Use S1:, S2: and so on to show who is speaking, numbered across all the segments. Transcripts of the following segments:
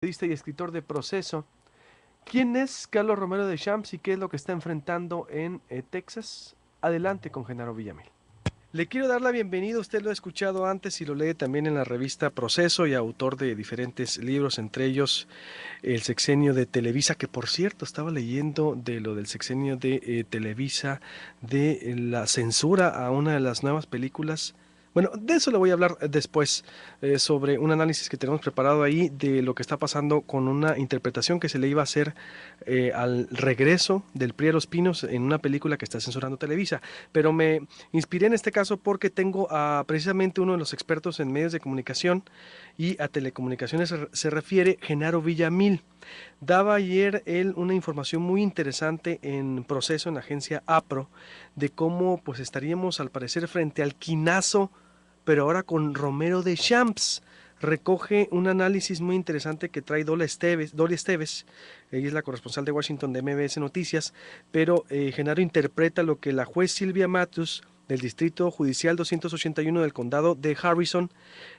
S1: Periodista y escritor de Proceso. ¿Quién es Carlos Romero de Champs y qué es lo que está enfrentando en Texas? Adelante con Genaro Villamil. Le quiero dar la bienvenida, usted lo ha escuchado antes y lo lee también en la revista Proceso y autor de diferentes libros, entre ellos El sexenio de Televisa, que por cierto estaba leyendo de lo del sexenio de Televisa, de la censura a una de las nuevas películas. Bueno, de eso le voy a hablar después, sobre un análisis que tenemos preparado ahí de lo que está pasando con una interpretación que se le iba a hacer al regreso del PRI a los Pinos en una película que está censurando Televisa. Pero me inspiré en este caso porque tengo a precisamente uno de los expertos en medios de comunicación y a telecomunicaciones se refiere, Genaro Villamil. Daba ayer él una información muy interesante en Proceso, en la agencia APRO, de cómo pues estaríamos al parecer frente al quinazo, pero ahora con Romero de Champs. Recoge un análisis muy interesante que trae Doli Esteves, ella es la corresponsal de Washington de MBS Noticias, pero Genaro interpreta lo que la juez Silvia Matus del Distrito Judicial 281 del Condado de Harrison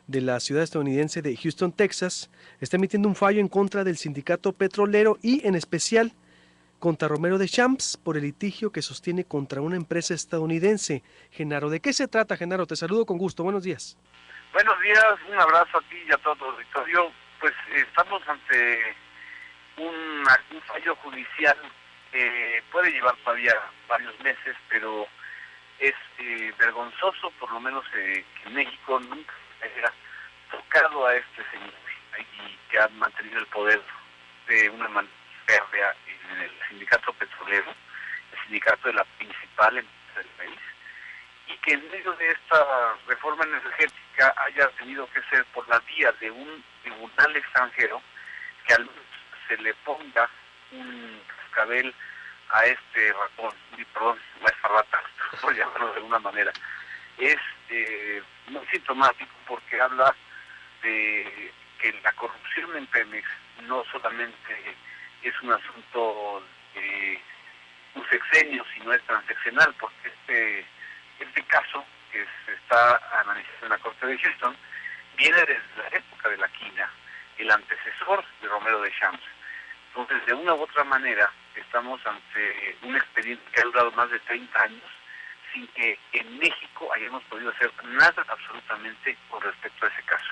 S1: de la ciudad estadounidense de Houston, Texas, está emitiendo un fallo en contra del sindicato petrolero y en especial contra Romero de Champs por el litigio que sostiene contra una empresa estadounidense. Genaro, ¿de qué se trata, Genaro? Te saludo con gusto. Buenos días.
S2: Buenos días, un abrazo a ti y a todo el auditorio. Pues estamos ante un fallo judicial que puede llevar todavía varios meses, pero es vergonzoso, por lo menos que México nunca haya tocado a este señor y que ha mantenido el poder de una manera férrea en el sindicato petrolero, el sindicato de la principal empresa del país, y que en medio de esta reforma energética haya tenido que ser por la vía de un tribunal extranjero que al menos se le ponga un cascabel a este ratón, perdón, a esta rata, por llamarlo de alguna manera. Es muy sintomático porque habla de que la corrupción en Pemex no solamente es un asunto de un sexenio, sino es transeccional, porque este caso que se está analizando en la Corte de Houston viene desde la época de la quina, el antecesor de Romero de Champs. Entonces, de una u otra manera, estamos ante un expediente que ha durado más de 30 años sin que en México hayamos podido hacer nada absolutamente con respecto a ese caso.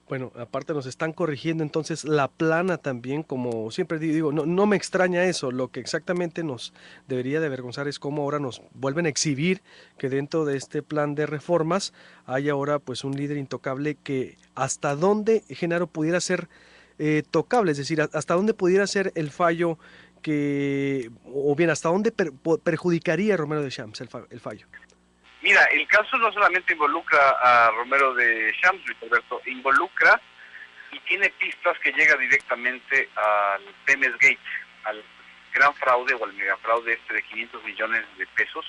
S1: Bueno, aparte nos están corrigiendo entonces la plana también, como siempre digo, no me extraña eso, lo que exactamente nos debería de avergonzar es cómo ahora nos vuelven a exhibir que dentro de este plan de reformas hay ahora pues un líder intocable que hasta dónde, Genaro, pudiera ser tocable, es decir, hasta dónde pudiera ser el fallo que, o bien hasta dónde perjudicaría a Romero de Champs el fallo.
S2: Mira, el caso no solamente involucra a Romero de Champs, Luis Alberto, involucra y tiene pistas que llega directamente al Pemex Gate, al gran fraude o al megafraude de 500 millones de pesos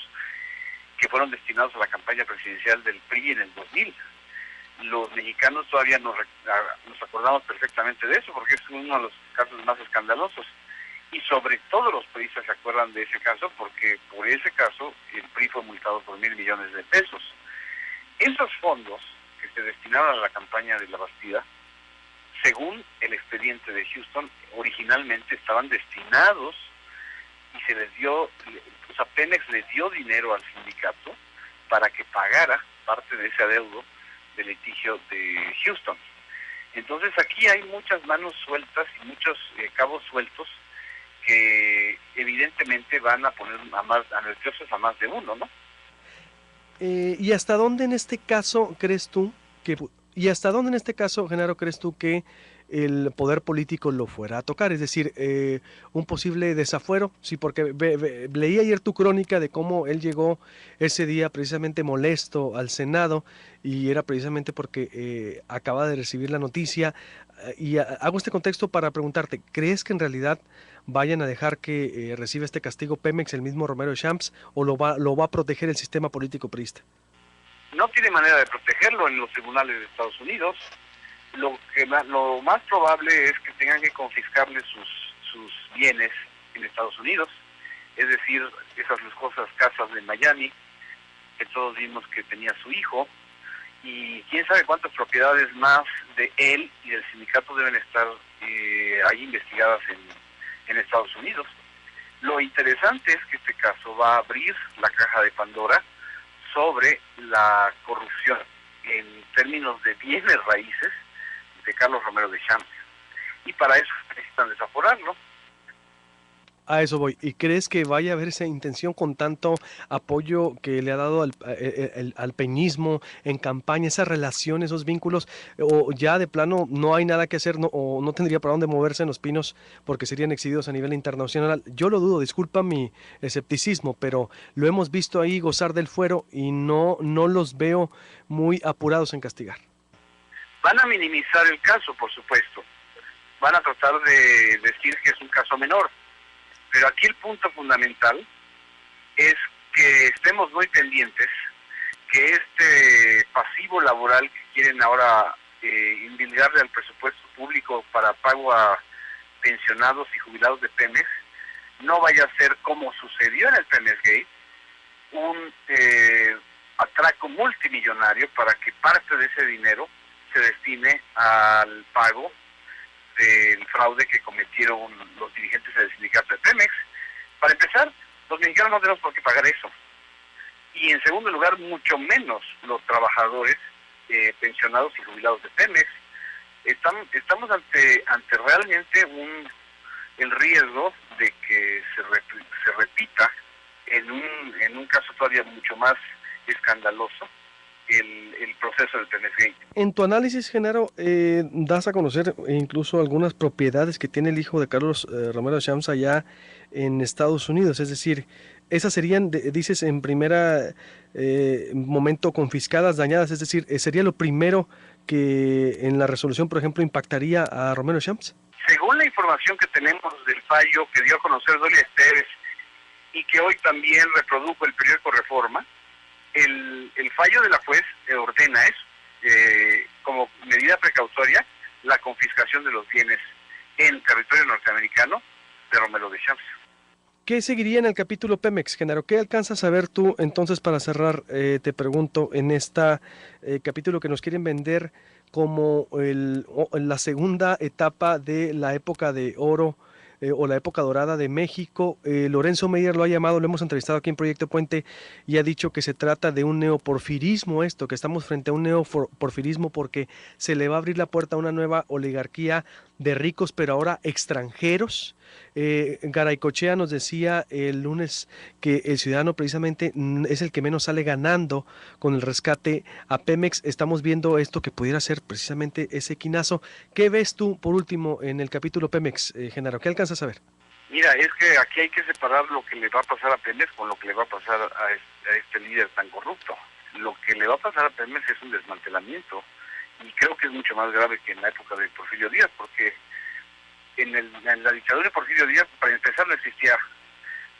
S2: que fueron destinados a la campaña presidencial del PRI en el 2000. Los mexicanos todavía nos acordamos perfectamente de eso porque es uno de los casos más escandalosos. Y sobre todo los priistas se acuerdan de ese caso porque por ese caso el PRI fue multado por 1,000 millones de pesos. Esos fondos que se destinaron a la campaña de la Bastida, según el expediente de Houston, originalmente estaban destinados y se les dio, o sea, Pemex le dio dinero al sindicato para que pagara parte de ese adeudo del litigio de Houston. Entonces aquí hay muchas manos sueltas y muchos cabos sueltos que evidentemente van a poner a nerviosos a más de uno, ¿no?
S1: ¿Y hasta dónde en este caso crees tú y hasta dónde en este caso, Genaro, crees tú que el poder político lo fuera a tocar? Es decir, un posible desafuero, sí, porque leí ayer tu crónica de cómo él llegó ese día precisamente molesto al Senado y era precisamente porque acaba de recibir la noticia. Hago este contexto para preguntarte, ¿crees que en realidad vayan a dejar que reciba este castigo Pemex, el mismo Romero Champs, o lo va a proteger el sistema político priista?
S2: No tiene manera de protegerlo en los tribunales de Estados Unidos. Lo más probable es que tengan que confiscarle sus bienes en Estados Unidos, es decir, esas lujosas casas de Miami, que todos vimos que tenía su hijo, y quién sabe cuántas propiedades más de él y del sindicato deben estar ahí investigadas en Estados Unidos. Lo interesante es que este caso va a abrir la caja de Pandora sobre la corrupción en términos de bienes raíces de Carlos Romero de Champs. Y para eso necesitan desaforarlo.
S1: A eso voy. ¿Y crees que vaya a haber esa intención con tanto apoyo que le ha dado al peñismo en campaña, esa relación, esos vínculos? ¿O ya de plano no hay nada que hacer o no tendría para dónde moverse en Los Pinos porque serían exhibidos a nivel internacional? Yo lo dudo, disculpa mi escepticismo, pero lo hemos visto ahí gozar del fuero y no los veo muy apurados en castigar.
S2: Van a minimizar el caso, por supuesto. Van a tratar de decir que es un caso menor. Pero aquí el punto fundamental es que estemos muy pendientes que este pasivo laboral que quieren ahora indilgarle al presupuesto público para pago a pensionados y jubilados de Pemex no vaya a ser, como sucedió en el Pemex Gate, un atraco multimillonario para que parte de ese dinero se destine al pago del fraude que cometieron los dirigentes del sindicato de Pemex. Para empezar, los mexicanos no tenemos por qué pagar eso. Y en segundo lugar, mucho menos los trabajadores pensionados y jubilados de Pemex. Estamos ante realmente el riesgo de que se repita en un caso todavía mucho más escandaloso el proceso del Pemex Gate.
S1: En tu análisis, Genaro, das a conocer incluso algunas propiedades que tiene el hijo de Carlos Romero de Champs allá en Estados Unidos, es decir, esas serían, dices, en primera momento confiscadas, dañadas, es decir, sería lo primero que en la resolución, por ejemplo, impactaría a Romero Champs.
S2: Según la información que tenemos del fallo que dio a conocer Dolia Esteves y que hoy también reprodujo el periódico Reforma, el fallo de la juez ordena eso, como medida precautoria, la confiscación de los bienes en territorio norteamericano de Romero de Champs.
S1: ¿Qué seguiría en el capítulo Pemex, Genaro? ¿Qué alcanzas a ver tú entonces para cerrar, te pregunto, en este capítulo que nos quieren vender como la segunda etapa de la época de oro o la época dorada de México? Lorenzo Meyer lo ha llamado, lo hemos entrevistado aquí en Proyecto Puente y ha dicho que se trata de un neoporfirismo esto, que estamos frente a un neoporfirismo porque se le va a abrir la puerta a una nueva oligarquía de ricos, pero ahora extranjeros. Garaycochea nos decía el lunes que el ciudadano precisamente es el que menos sale ganando con el rescate a Pemex. Estamos viendo esto que pudiera ser precisamente ese quinazo. ¿Qué ves tú, por último, en el capítulo Pemex, Genaro? ¿Qué alcanzas a ver?
S2: Mira, es que aquí hay que separar lo que le va a pasar a Pemex con lo que le va a pasar a este líder tan corrupto. Lo que le va a pasar a Pemex es un desmantelamiento y creo que es mucho más grave que en la época de Porfirio Díaz, porque en la dictadura de Porfirio Díaz, para empezar, no existía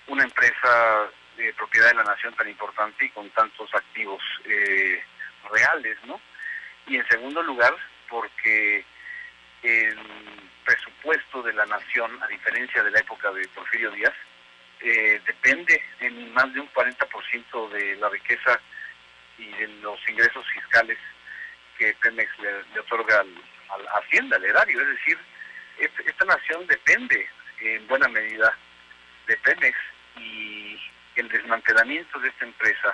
S2: una empresa de propiedad de la nación tan importante y con tantos activos reales, ¿no? Y en segundo lugar, porque el presupuesto de la nación, a diferencia de la época de Porfirio Díaz, depende en más de un 40% de la riqueza y de los ingresos fiscales que Pemex le otorga a la Hacienda, al erario. Es decir, esta nación depende en buena medida de Pemex, y el desmantelamiento de esta empresa,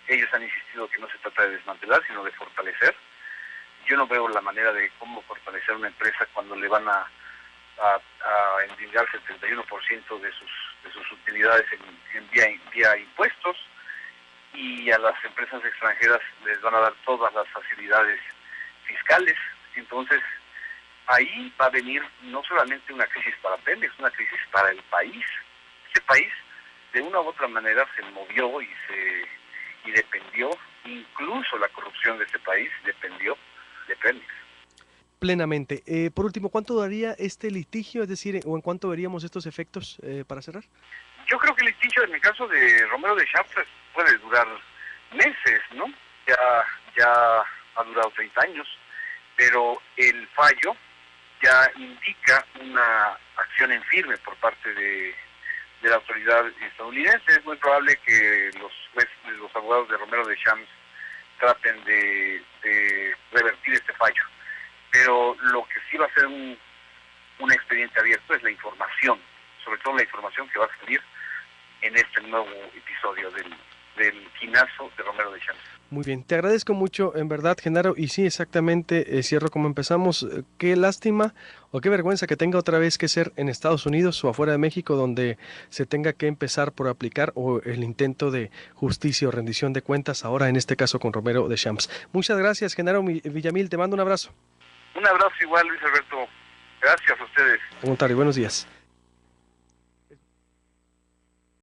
S2: ellos han insistido que no se trata de desmantelar, sino de fortalecer. Yo no veo la manera de cómo fortalecer una empresa cuando le van a endilgar el 71% de sus utilidades vía impuestos, y a las empresas extranjeras les van a dar todas las facilidades fiscales. Entonces, ahí va a venir no solamente una crisis para Pemex, una crisis para el país. Este país, de una u otra manera, se movió y dependió, incluso la corrupción de este país dependió de Pemex.
S1: Plenamente. Por último, ¿cuánto daría este litigio? Es decir, ¿o en cuánto veríamos estos efectos para cerrar?
S2: Yo creo que el litigio, en el caso de Romero de Champs, puede durar meses, ¿no? Ya ha durado 30 años, pero el fallo ya indica una acción en firme por parte de la autoridad estadounidense. Es muy probable que los abogados de Romero de Champs traten de revertir este fallo. Pero lo que sí va a ser un expediente abierto es la información, sobre todo la información que va a salir en este nuevo episodio del quinazo de Romero de Champs.
S1: Muy bien, te agradezco mucho, en verdad, Genaro, y sí, exactamente, cierro como empezamos. Qué lástima o qué vergüenza que tenga otra vez que ser en Estados Unidos o afuera de México, donde se tenga que empezar por aplicar o el intento de justicia o rendición de cuentas, ahora en este caso con Romero de Champs. Muchas gracias, Genaro Villamil, te mando un abrazo.
S2: Un abrazo igual, Luis Alberto. Gracias a ustedes.
S1: Buenos días.